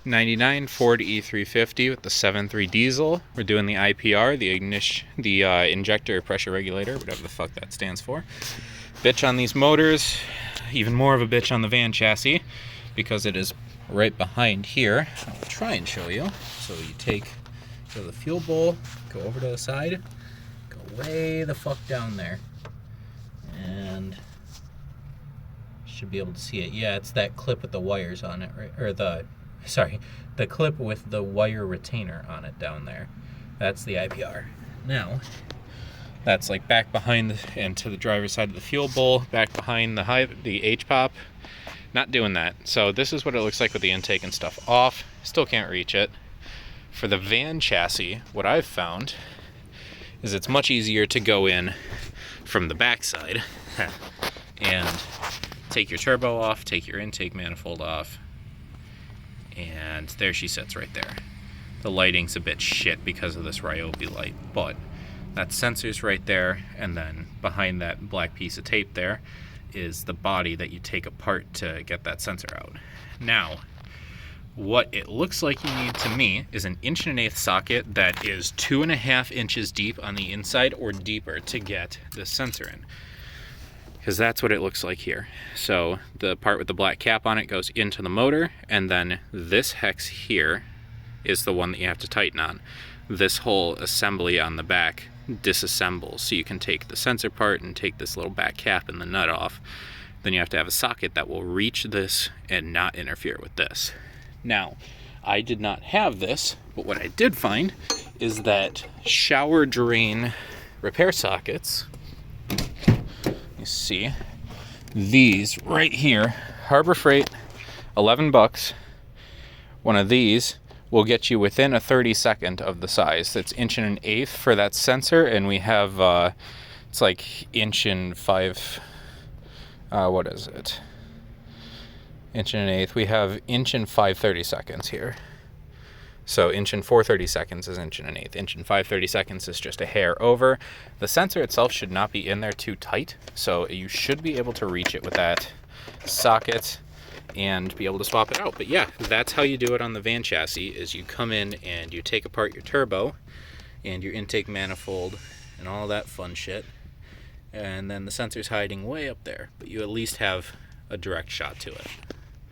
99 Ford E350 with the 7.3 diesel. We're doing the IPR, the injector pressure regulator, whatever the fuck that stands for. Bitch on these motors, even more of a bitch on the van chassis because it is right behind here. I'll try and show you. So you go to the fuel bowl, go over to the side, go way the fuck down there, and should be able to see it. Yeah, it's that clip with the wires on it, right? Or the clip with the wire retainer on it down there. That's the IPR. Now, that's like back behind and to the driver's side of the fuel bowl, back behind the H-pop. Not doing that. So this is what it looks like with the intake and stuff off. Still can't reach it. For the van chassis, what I've found is it's much easier to go in from the backside and take your turbo off, take your intake manifold off, and there she sits right there. The lighting's a bit shit because of this Ryobi light, but that sensor's right there, and then behind that black piece of tape there is the body that you take apart to get that sensor out. Now, what it looks like you need to me is an 1.1/8" socket that is 2.5 inches deep on the inside or deeper to get the sensor in. Because that's what it looks like here. So the part with the black cap on it goes into the motor, and then this hex here is the one that you have to tighten on. This whole assembly on the back disassembles, so you can take the sensor part and take this little back cap and the nut off. Then you have to have a socket that will reach this and not interfere with this. Now, I did not have this, but what I did find is that shower drain repair sockets. You see these right here, Harbor Freight, $11. One of these will get you within a 32nd of the size. That's 1.1/8" for that sensor, and we have it's like 1.5". What is it? 1.1/8". We have 1.5/32 here. So 1.4/32 is 1.1/8". 1.5/32 is just a hair over. The sensor itself should not be in there too tight, so you should be able to reach it with that socket and be able to swap it out. But yeah, that's how you do it on the van chassis, is you come in and you take apart your turbo and your intake manifold and all that fun shit, and then the sensor's hiding way up there, but you at least have a direct shot to it.